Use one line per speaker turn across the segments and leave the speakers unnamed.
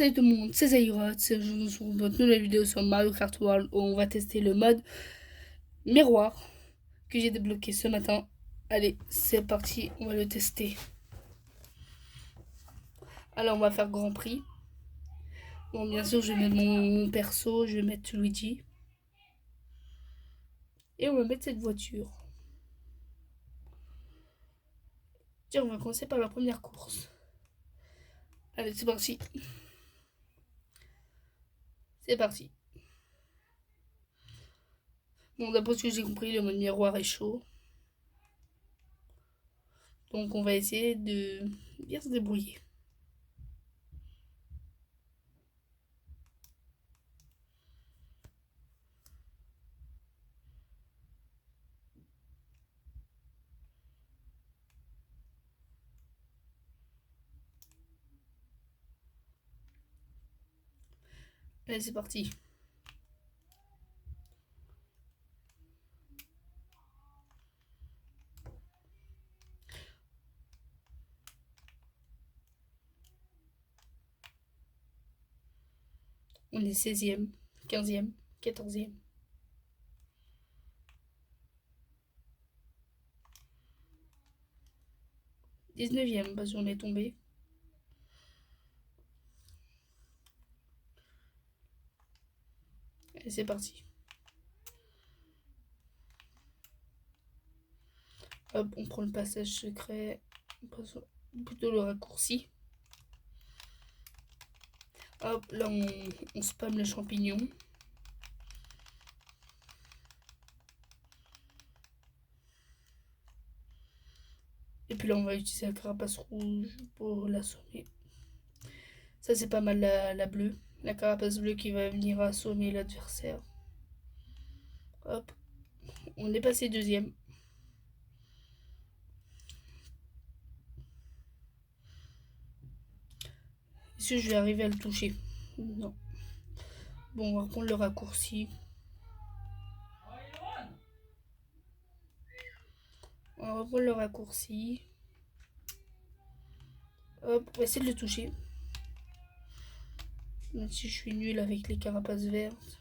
salut tout le monde, c'est Zaira, c'est aujourd'hui sur votre nouvelle vidéo sur Mario Kart World où on va tester le mode miroir que j'ai débloqué ce matin. Allez, c'est parti, on va le tester. Alors on va faire Grand Prix. Bon, bien sûr, je vais mettre mon perso, je vais mettre Luigi. Et on va mettre cette voiture. Tiens, on va commencer par la première course. Allez, c'est parti. C'est parti. Bon, d'après ce que j'ai compris, le mode miroir est chaud. Donc on va essayer de bien se débrouiller. Allez, c'est parti. On est 16e, 15e, 14e. 19e, parce qu'on est tombé. Et c'est parti. Hop, on prend le passage secret. On passe plutôt le raccourci. Hop, là on spamme les champignons. Et puis là on va utiliser la carapace rouge pour l'assommer. Ça c'est pas mal la bleue. La carapace bleue qui va venir assommer l'adversaire. Hop, on est passé deuxième. Est-ce que je vais arriver à le toucher? Non. Bon, on va reprendre le raccourci. On va reprendre le raccourci. Hop, on va essayer de le toucher. Même si je suis nulle avec les carapaces vertes.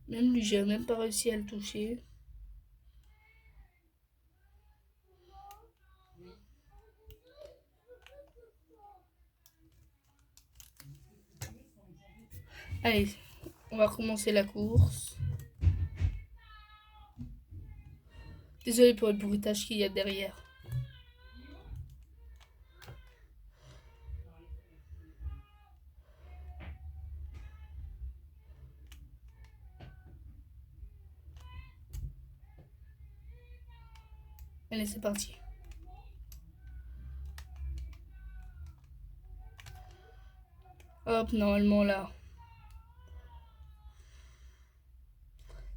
Même lui, j'ai même pas réussi à le toucher. Allez, on va recommencer la course. Désolé pour le bruitage qu'il y a derrière. Allez, c'est parti. Hop, normalement là.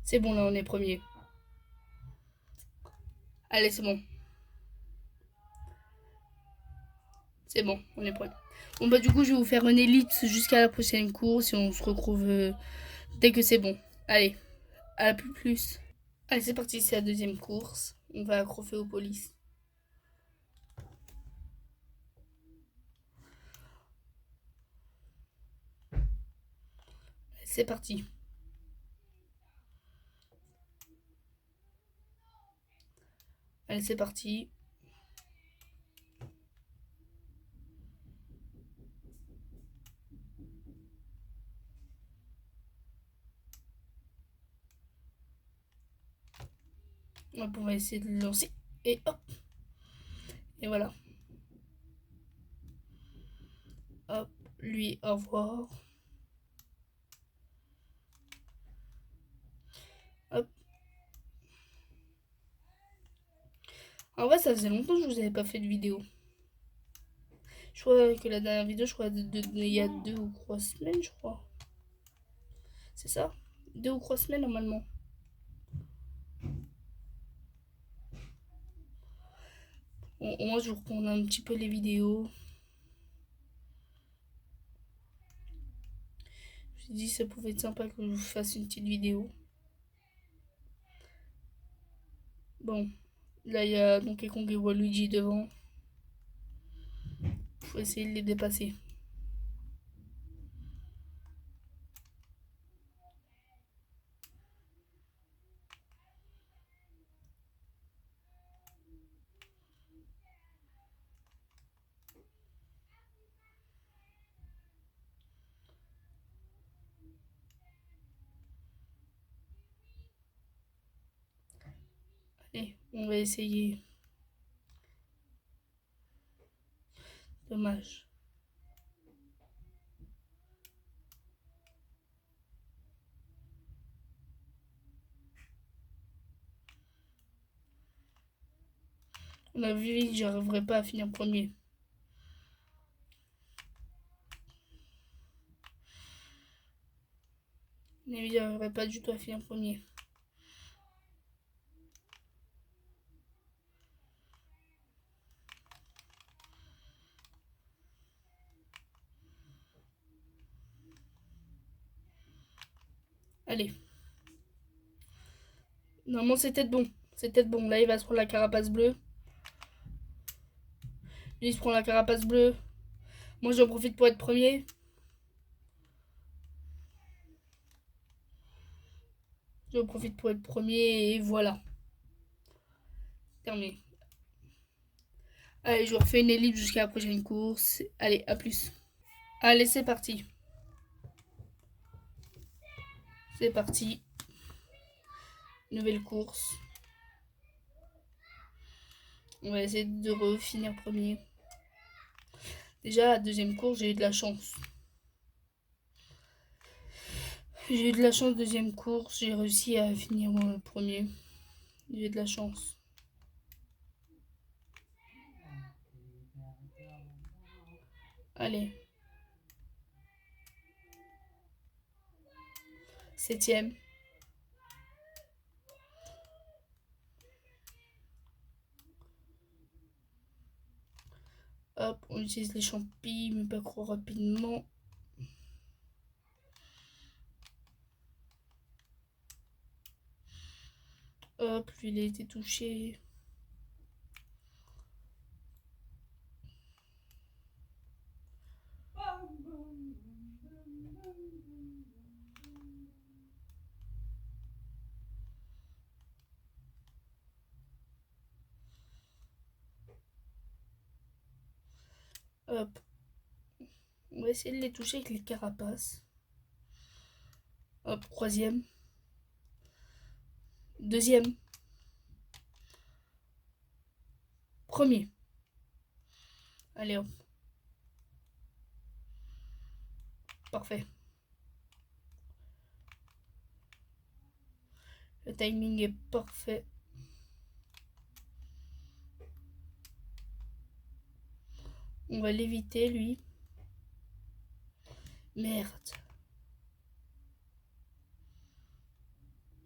C'est bon, là on est premier. Allez, c'est bon. C'est bon, on est premier. Bon bah du coup, je vais vous faire une ellipse jusqu'à la prochaine course et on se retrouve dès que c'est bon. Allez, à la plus. Allez, c'est parti, c'est la deuxième course. On va accrocher aux polices. C'est parti. Allez, c'est parti. Hop, on va essayer de le lancer. Et hop. Et voilà. Hop, lui, au revoir. Hop. En vrai, ça faisait longtemps que je vous avais pas fait de vidéo. Je crois que la dernière vidéo, je crois, il y a 2 ou 3 semaines, je crois. C'est ça? 2 ou 3 semaines, normalement. Bon, au moins, je vous reprends un petit peu les vidéos. Je me suis dit, ça pouvait être sympa que je vous fasse une petite vidéo. Bon, là, il y a Donkey Kong et Waluigi devant. Faut essayer de les dépasser. Allez, on va essayer. Dommage. On a vu, j'arriverai pas à finir premier. Mais j'arriverai pas du tout à finir premier. Allez. Normalement, c'était bon. C'était bon. Là, il va se prendre la carapace bleue. Lui, il se prend la carapace bleue. Moi, j'en profite pour être premier. J'en profite pour être premier et voilà. Terminé. Allez, je refais une ellipse jusqu'à la prochaine course. Allez, à plus. Allez, c'est parti. C'est parti. Nouvelle course. On va essayer de refinir premier. Déjà, la deuxième course, j'ai eu de la chance. J'ai eu de la chance, deuxième course. J'ai réussi à finir premier. J'ai eu de la chance. Allez. Septième. Hop, on utilise les champis, mais pas trop rapidement. Hop, lui il a été touché. Hop. On va essayer de les toucher avec les carapaces. Hop, troisième. Deuxième. Premier. Allez hop. Parfait. Le timing est parfait. On va l'éviter lui. Merde.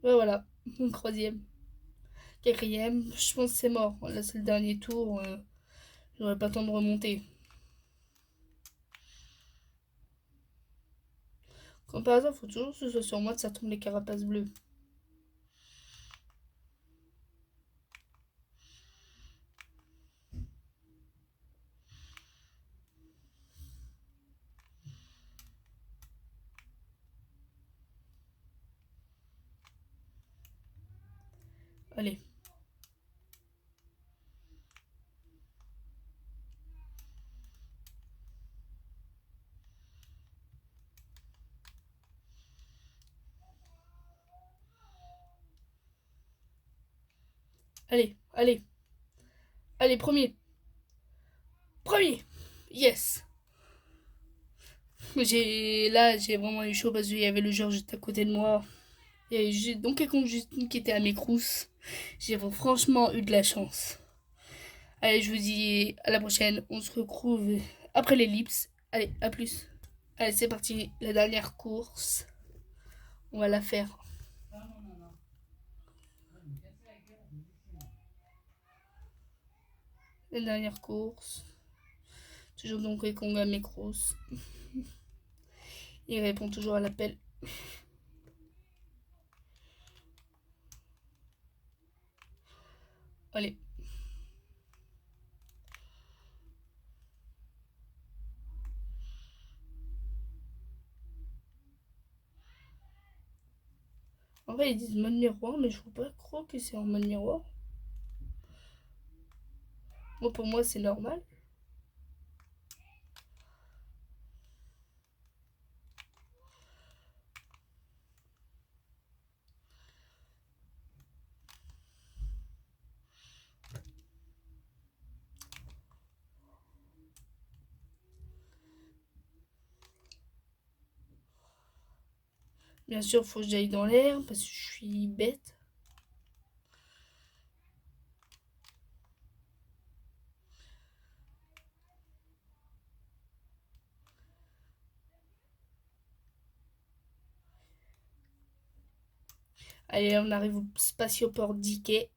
Ouais, voilà. Troisième. Quatrième. Je pense que c'est mort. Là c'est le dernier tour. J'aurais pas le temps de remonter. Comme par hasard, faut toujours que ce soit sur moi que ça tombe les carapaces bleues. Allez. Allez, allez. Allez, premier. Premier. Yes. J'ai vraiment eu chaud parce qu'il y avait le joueur juste à côté de moi. Et j'ai donc Justine qui était à mes crousses. J'ai franchement eu de la chance. Allez, je vous dis à la prochaine. On se retrouve après l'ellipse. Allez, à plus. Allez, c'est parti. La dernière course. On va la faire. La dernière course. Toujours donc Kong à mes crousses. Il répond toujours à l'appel. Allez. En fait, ils disent mode miroir, mais je ne pas croire que c'est en mode miroir. Moi, pour moi, c'est normal. Bien sûr, faut que j'aille dans l'air parce que je suis bête. Allez, on arrive au spatioport d'Ikea.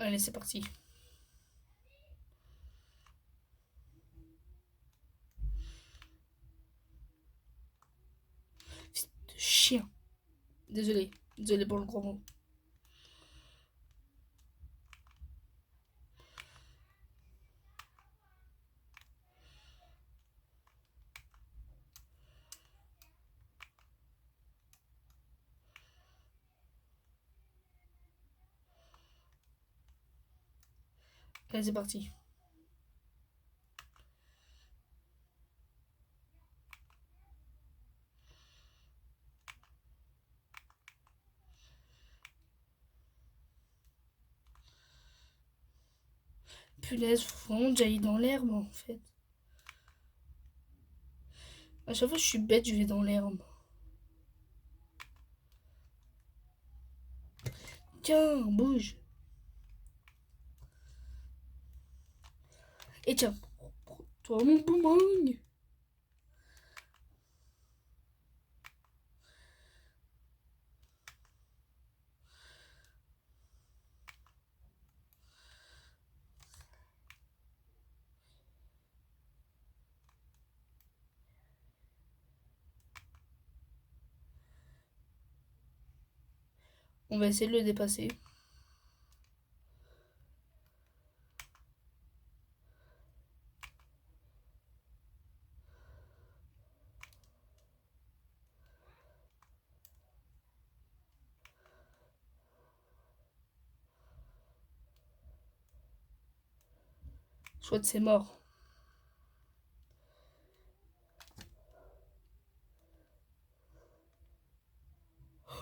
Allez, c'est parti. Fils de chien. Désolé. Désolé pour le gros mot. Allez, c'est parti. Punaise, faut vraiment que j'aille dans l'herbe en fait. À chaque fois, je suis bête, je vais dans l'herbe. Tiens, bouge. Et tiens, toi mon boomerang. On va essayer de le dépasser. Soit c'est mort.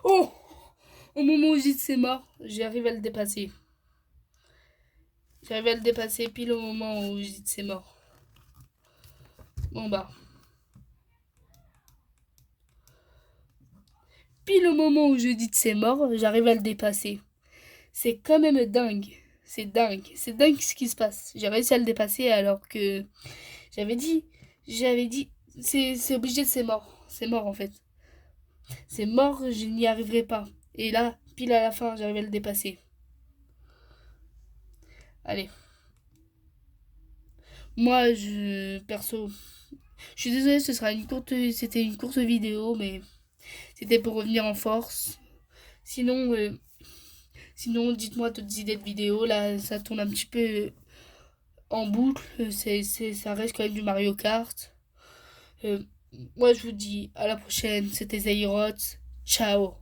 Oh! Au moment où je dis c'est mort, j'arrive à le dépasser. J'arrive à le dépasser pile au moment où je dis c'est mort. Bon bah. Pile au moment où je dis c'est mort, j'arrive à le dépasser. C'est quand même dingue. C'est dingue. C'est dingue ce qui se passe. J'ai réussi à le dépasser alors que j'avais dit. J'avais dit. C'est obligé, c'est mort. C'est mort en fait. C'est mort, je n'y arriverai pas. Et là, pile à la fin, j'arrive à le dépasser. Allez. Moi, perso, je suis désolée, c'était une courte vidéo, mais c'était pour revenir en force. Sinon, dites-moi d'autres idées de vidéos. Là, ça tourne un petit peu en boucle. Ça reste quand même du Mario Kart. Euh, Moi, je vous dis à la prochaine. C'était Zairoth. Ciao.